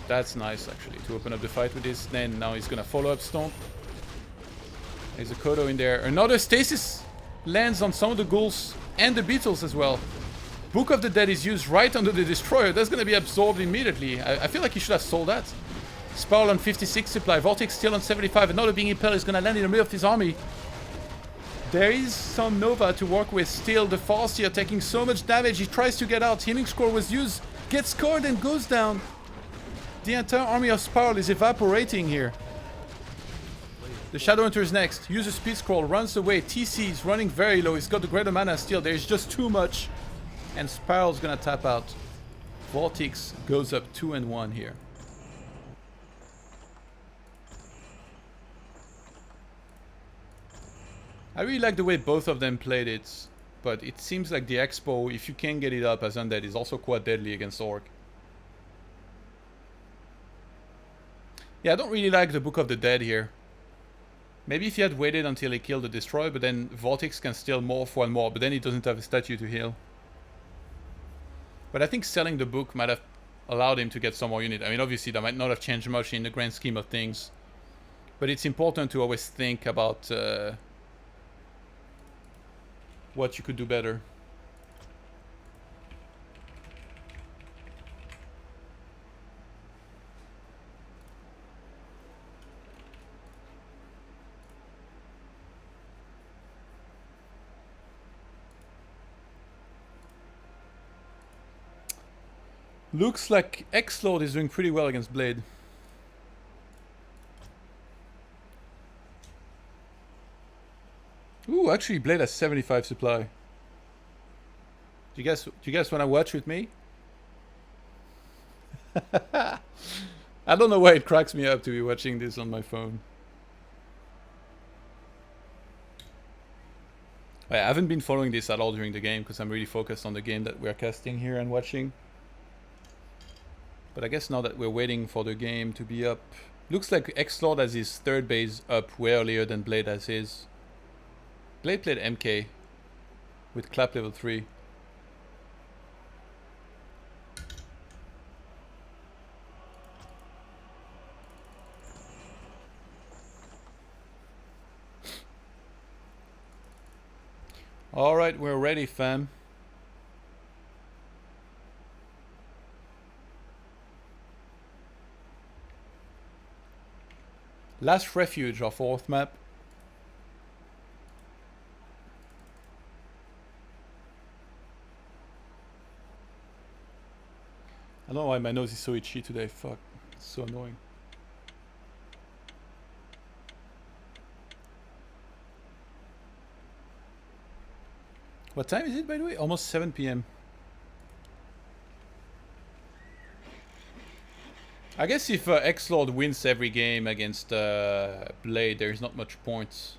That's nice actually, to open up the fight with this. Then now he's gonna follow up stomp. There's a Kodo in there. Another stasis lands on some of the ghouls and the beetles as well. Book of the Dead is used right under the destroyer. That's gonna be absorbed immediately. I feel like he should have sold that. Spiral on 56 supply. VortiX still on 75. Another being Impel is gonna land in the middle of his army. There is some Nova to work with still. The Farseer taking so much damage. He tries to get out. Healing Scroll was used. Gets scored and goes down. The entire army of Spiral is evaporating here. The Shadowhunter is next. Uses Speed Scroll. Runs away. TC is running very low. He's got the greater mana still. There's just too much. And Spiral's gonna tap out. VortiX goes up 2-1 here. I really like the way both of them played it. But it seems like the Expo, if you can get it up as Undead, is also quite deadly against Orc. Yeah, I don't really like the Book of the Dead here. Maybe if he had waited until he killed the Destroyer, but then VortiX can still morph one more, but then he doesn't have a statue to heal. But I think selling the book might have allowed him to get some more unit. I mean, obviously that might not have changed much in the grand scheme of things. But it's important to always think about what you could do better. Looks like X-Lord is doing pretty well against Blade. Ooh, actually Blade has 75 supply. Do you guys want to watch with me? I don't know why it cracks me up to be watching this on my phone. I haven't been following this at all during the game because I'm really focused on the game that we're casting here and watching. But I guess now that we're waiting for the game to be up, looks like X-Lord has his third base up way earlier than Blade has his. Blade played MK with clap level 3. Alright, we're ready, fam. Last Refuge, our fourth map. I don't know why my nose is so itchy today. Fuck. It's so annoying. What time is it, by the way? Almost 7 PM. I guess if X-Lord wins every game against Blade, there's not much points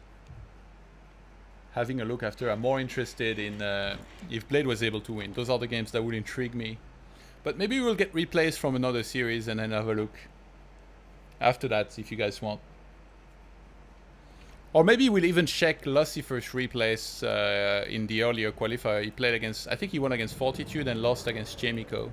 having a look after. I'm more interested in if Blade was able to win. Those are the games that would intrigue me. But maybe we'll get replays from another series and then have a look after that if you guys want. Or maybe we'll even check Lucifer's replays in the earlier qualifier. He played against, I think he won against Fortitude and lost against Jamiko.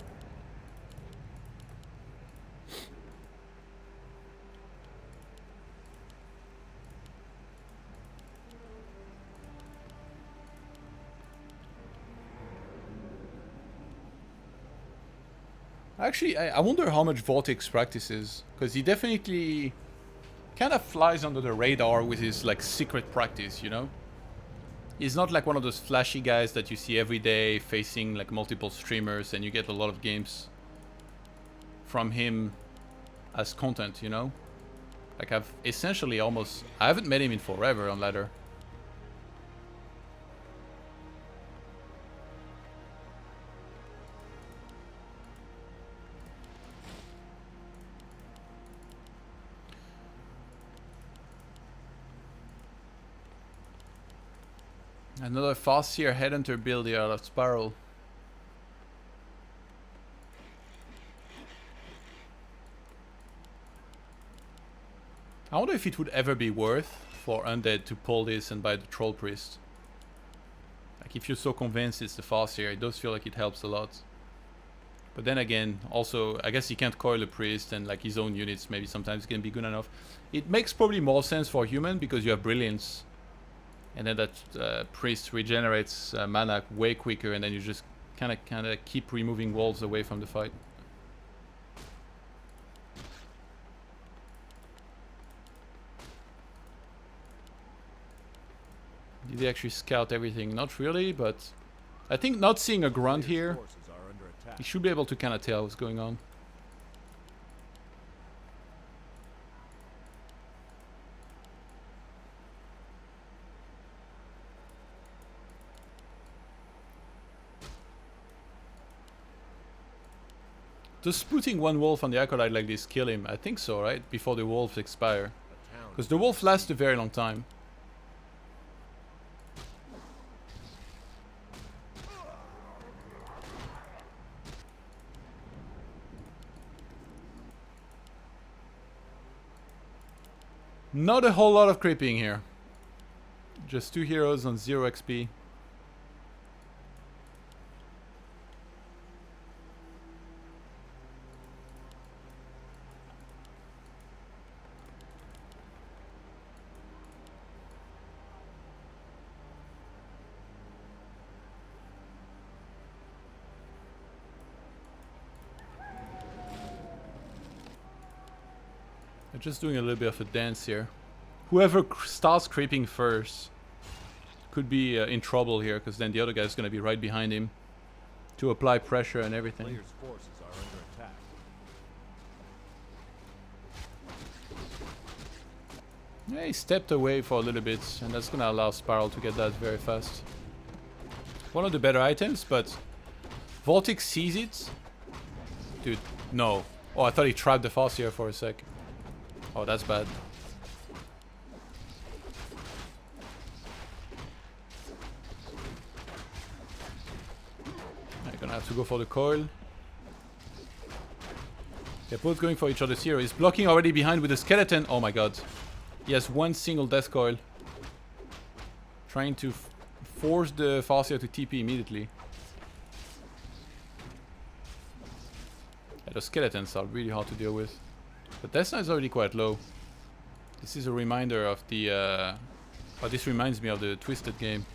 Actually, I wonder how much VortiX practices, because he definitely kind of flies under the radar with his like secret practice, you know? He's not like one of those flashy guys that you see every day facing like multiple streamers and you get a lot of games from him as content, you know? Like I've essentially I haven't met him in forever on ladder. Another Farseer Headhunter build here out of Spiral. I wonder if it would ever be worth for Undead to pull this and buy the Troll Priest. Like, if you're so convinced it's the Farseer, it does feel like it helps a lot. But then again, also, I guess he can't coil a Priest, and like his own units maybe sometimes can be good enough. It makes probably more sense for human because you have Brilliance. And then that Priest regenerates mana way quicker, and then you just kind of keep removing wolves away from the fight. Did they actually scout everything? Not really, but I think not seeing a grunt here, you should be able to kind of tell what's going on. Does putting one wolf on the Acolyte like this kill him? I think so, right? Before the wolves expire. Because the wolf lasts a very long time. Not a whole lot of creeping here. Just 2 heroes on 0 XP. They're just doing a little bit of a dance here. Whoever starts creeping first could be in trouble here, because then the other guy's going to be right behind him to apply pressure and everything. Players' forces are under attack. Yeah, he stepped away for a little bit, and that's going to allow Spiral to get that very fast. One of the better items, but VortiX sees it. Dude, no. Oh, I thought he trapped the Farseer for a sec. Oh, that's bad. I'm gonna have to go for the coil. They're both going for each other's hero. He's blocking already behind with the skeleton. Oh my god. He has one single death coil. Trying to force the Farseer to TP immediately. Yeah, the skeletons are really hard to deal with. But Death Knight is already quite low. This is a reminder of the... oh, this reminds me of the Twisted game.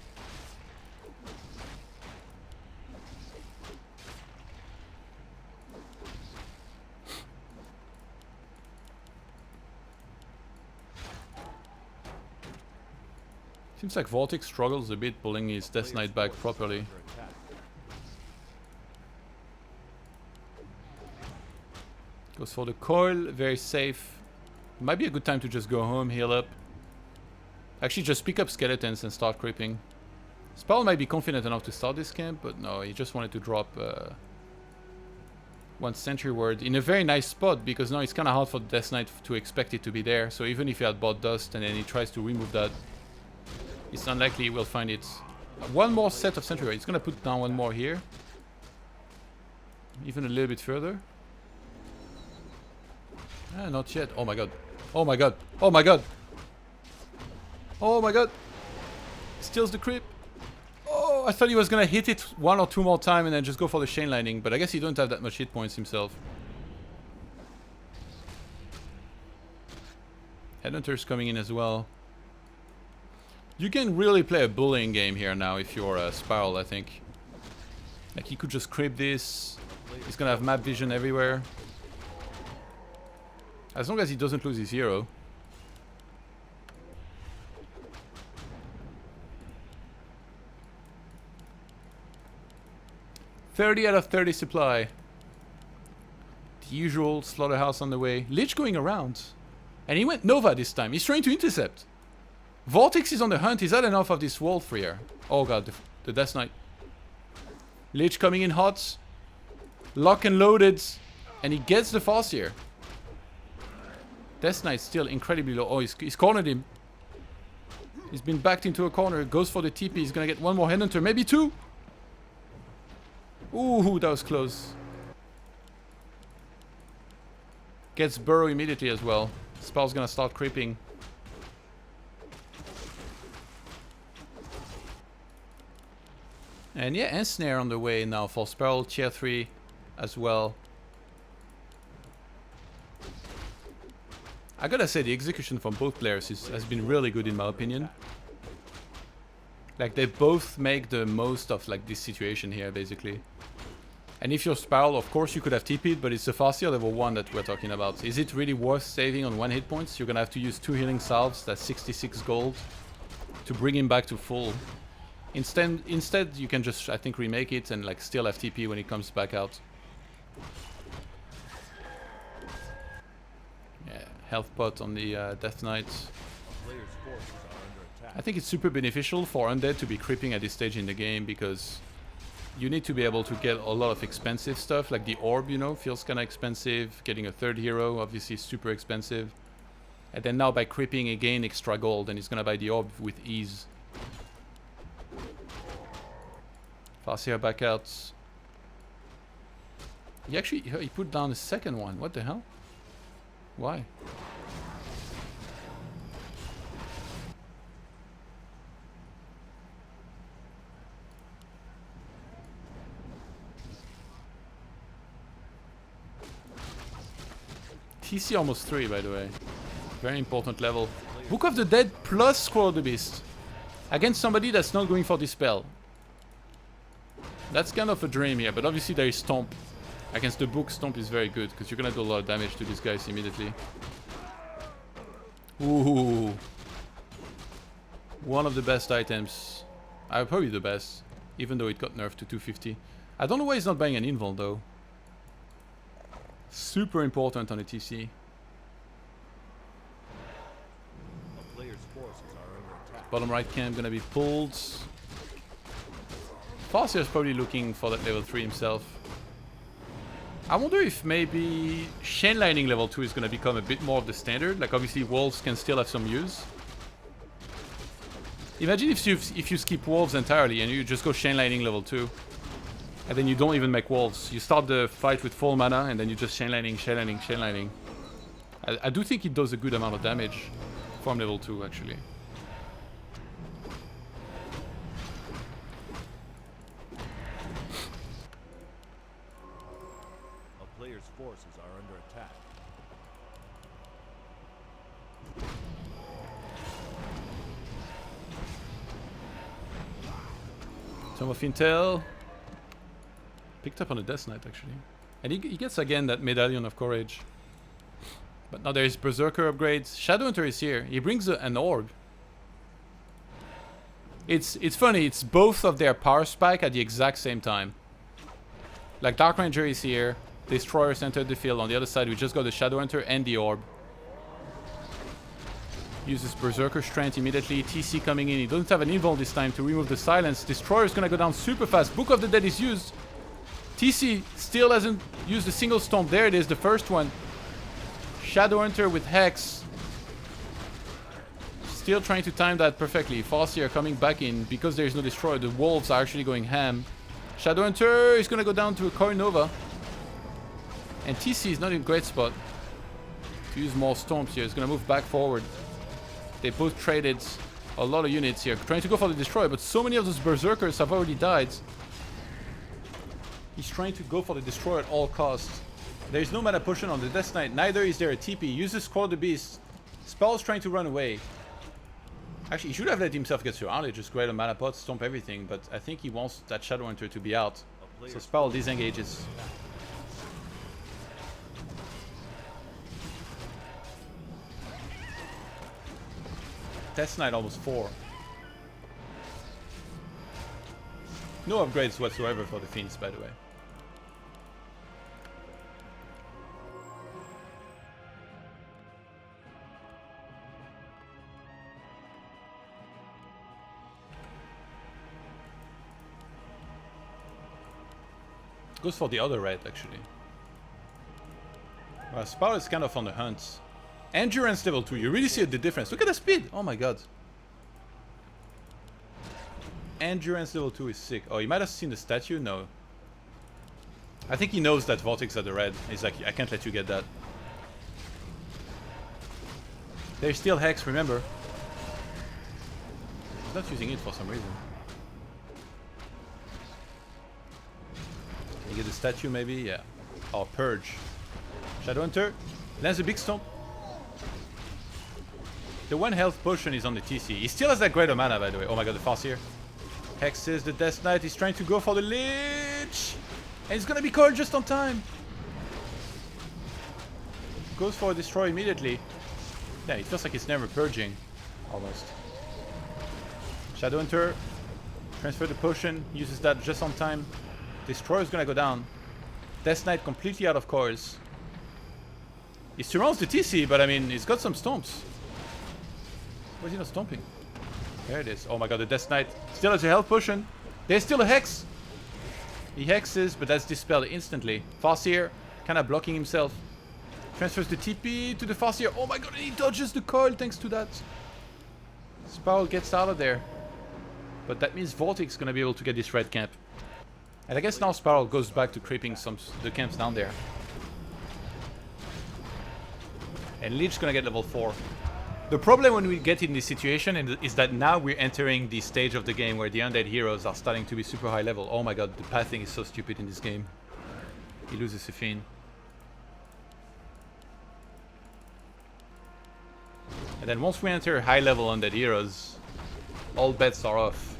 Seems like VortiX struggles a bit pulling his Death Knight back properly. Goes for the coil, very safe. Might be a good time to just go home, heal up. Actually, just pick up skeletons and start creeping. Spiral might be confident enough to start this camp, but no, he just wanted to drop one Sentry Ward in a very nice spot, because now it's kind of hard for the Death Knight to expect it to be there. So even if he had bought Dust and then he tries to remove that, it's unlikely he will find it. One more set of Sentry Ward. He's going to put down one more here. Even a little bit further. Ah, not yet. Oh my god. Oh my god. Oh my god. Oh my god. Steals the creep. Oh, I thought he was gonna hit it 1 or 2 more times and then just go for the chain lightning, but I guess he don't have that much hit points himself. Headhunter's coming in as well. You can really play a bullying game here now if you're a Spiral, I think. Like, he could just creep this. He's gonna have map vision everywhere. As long as he doesn't lose his hero. $30 out of 30 supply. The usual slaughterhouse on the way. Lich going around. And he went Nova this time. He's trying to intercept. VortiX is on the hunt. He's had enough of this wolf here. Oh god, the Death Knight. Lich coming in hot. Lock and loaded. And he gets the Farseer. Death Knight still incredibly low. Oh, he's cornered him. He's been backed into a corner. Goes for the TP. He's gonna get one more headhunter. Maybe two. Ooh, that was close. Gets burrow immediately as well. Spell's gonna start creeping. And yeah, and snare on the way now for Sparrow tier 3 as well. I gotta say the execution from both players has been really good in my opinion. Like they both make the most of like this situation here basically. And if you're Sparrow, of course you could have TP'd, but it's the Farseer level 1 that we're talking about. Is it really worth saving on 1 hit points? You're gonna have to use 2 healing salves, that's 66 gold, to bring him back to full. Instead you can just, I think, remake it and like still have TP when he comes back out. Yeah, health pot on the Death Knight. I think it's super beneficial for Undead to be creeping at this stage in the game because you need to be able to get a lot of expensive stuff, like the orb, you know, feels kind of expensive. Getting a 3rd hero, obviously super expensive. And then now by creeping again extra gold, and he's gonna buy the orb with ease. Farseer back out. He put down the 2nd one. What the hell? Why? TC almost 3, by the way. Very important level. Book of the Dead plus Scroll of the Beast. Against somebody that's not going for Dispel. That's kind of a dream here, but obviously there is Stomp. Against the book, Stomp is very good, because you're gonna do a lot of damage to these guys immediately. Ooh. One of the best items. Probably the best, even though it got nerfed to 250. I don't know why he's not buying an invul, though. Super important on a TC. Bottom right camp gonna be pulled. Farseer is probably looking for that level 3 himself. I wonder if maybe Chain Lightning level 2 is gonna become a bit more of the standard. Like obviously wolves can still have some use. Imagine if you skip wolves entirely and you just go Chain Lightning level 2. And then you don't even make wolves. You start the fight with full mana and then you just Chain Lightning, Chain Lightning, Chain Lightning. I do think it does a good amount of damage from level 2 actually. A player's forces are under attack. Tome of Intel. Picked up on the Death Knight actually. And he gets again that Medallion of Courage. But now there is Berserker upgrades. Shadowhunter is here. He brings an orb. It's funny, it's both of their power spike at the exact same time. Like Dark Ranger is here. Destroyers entered the field. On the other side we just got the Shadowhunter and the orb. Uses Berserker Strength immediately. TC coming in. He doesn't have an invul this time to remove the silence. Destroyer's gonna go down super fast. Book of the Dead is used. TC still hasn't used a single Stomp. There it is, the first one. Shadowhunter with Hex. Still trying to time that perfectly. Farseer coming back in because there is no Destroyer. The wolves are actually going ham. Shadowhunter is going to go down to a Core Nova. And TC is not in a great spot to use more Stomps here. He's going to move back forward. They both traded a lot of units here. Trying to go for the Destroyer, but so many of those Berserkers have already died. He's trying to go for the Destroyer at all costs. There is no mana potion on the Death Knight. Neither is there a TP. Uses Scroll of the Beast. Spell's trying to run away. Actually, he should have let himself get surrounded. Just grab a mana pot, stomp everything. But I think he wants that Shadowhunter to be out. So Spell disengages. Death Knight almost 4. No upgrades whatsoever for the Fiends, by the way. Goes for the other red, actually. Well, Sparrow is kind of on the hunt. Endurance level 2, you really see the difference. Look at the speed! Oh my god. Endurance level 2 is sick. Oh, he might have seen the statue? No. I think he knows that VortiX are the red. He's like, I can't let you get that. There's still Hex, remember. He's not using it for some reason. Can you get the statue maybe? Yeah. Oh, Purge. Shadow Hunter. Lands a big stomp. The 1 health potion is on the TC. He still has that greater mana, by the way. Oh my god, the Farseer. Hexes, the Death Knight. He's trying to go for the Lich. And he's gonna be called just on time. Goes for a destroy immediately. Yeah, it feels like it's never purging. Almost. Shadow Hunter. Transfer the potion. Uses that just on time. Destroyer is gonna go down. Death Knight completely out of course. He surrounds the TC, but I mean, he's got some stomps. Why is he not stomping? There it is. Oh my god, the Death Knight still has a health potion. There's still a Hex. He hexes, but that's dispelled instantly. Farseer, kind of blocking himself. Transfers the TP to the Farseer. Oh my god, and he dodges the coil thanks to that. Spiral gets out of there. But that means VortiX is going to be able to get this red camp. And I guess now Spiral goes back to creeping the camps down there. And Lich gonna get level 4. The problem when we get in this situation is that now we're entering the stage of the game where the undead heroes are starting to be super high level. Oh my god, the pathing is so stupid in this game. He loses a Fiend. And then once we enter high level undead heroes, all bets are off.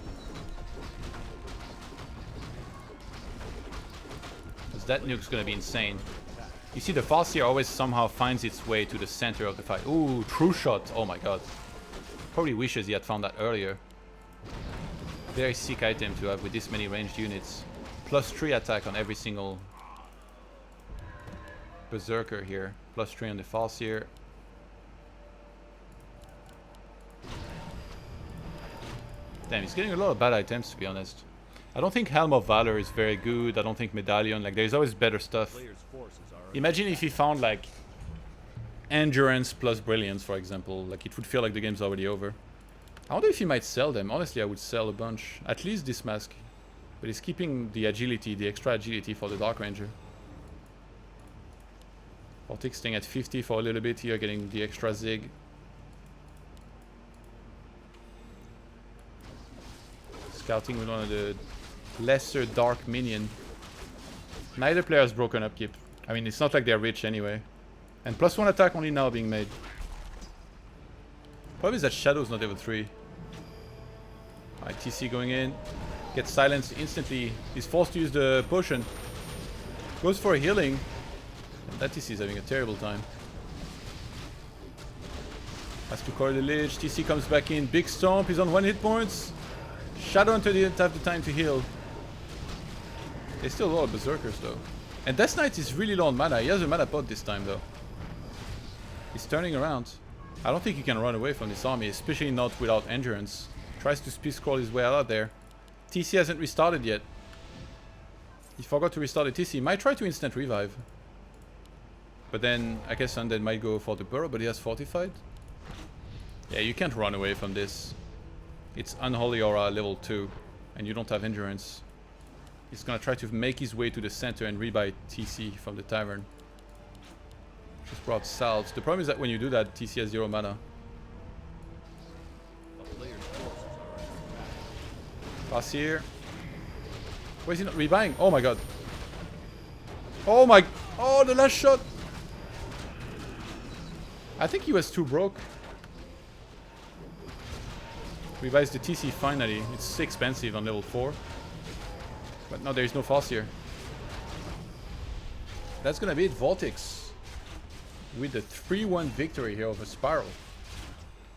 Because that nuke's gonna be insane. You see the Farseer always somehow finds its way to the center of the fight. Ooh, true shot. Oh my god. Probably wishes he had found that earlier. Very sick item to have with this many ranged units. +3 attack on every single Berserker here. +3 on the Farseer. Damn, he's getting a lot of bad items to be honest. I don't think Helm of Valor is very good. I don't think Medallion. Like, there's always better stuff. Imagine if he found like Endurance plus Brilliance, for example. Like, it would feel like the game's already over. I wonder if he might sell them. Honestly, I would sell a bunch. At least this mask. But he's keeping the agility, the extra agility for the Dark Ranger. VortiX staying at 50 for a little bit here, getting the extra Zig. Scouting with one of the lesser Dark Minion. Neither player has broken upkeep. I mean, it's not like they're rich anyway. And +1 attack only now being made. Problem is that Shadow's not level 3. Alright, TC going in. Gets silenced instantly. He's forced to use the potion. Goes for a healing. And that TC is having a terrible time. Has to coil the Lich. TC comes back in. Big Stomp. He's on 1 hit points. Shadowhunter didn't have the time to heal. There's still a lot of Berserkers though. And Death Knight is really low on mana. He has a mana pot this time though. He's turning around. I don't think he can run away from this army, especially not without Endurance. Tries to speed scroll his way out there. TC hasn't restarted yet. He forgot to restart the TC. He might try to instant revive. But then I guess Undead might go for the burrow, but he has fortified. Yeah, you can't run away from this. It's Unholy Aura level 2, and you don't have Endurance. He's gonna try to make his way to the center and rebuy TC from the tavern. Just brought salves. The problem is that when you do that, TC has 0 mana. Farseer. Why is he not rebuying? Oh my god. Oh my... Oh, the last shot! I think he was too broke. Revives the TC finally. It's expensive on level 4. But no, there is no Farseer. That's gonna be it. VortiX with the 3-1 victory here over Spiral.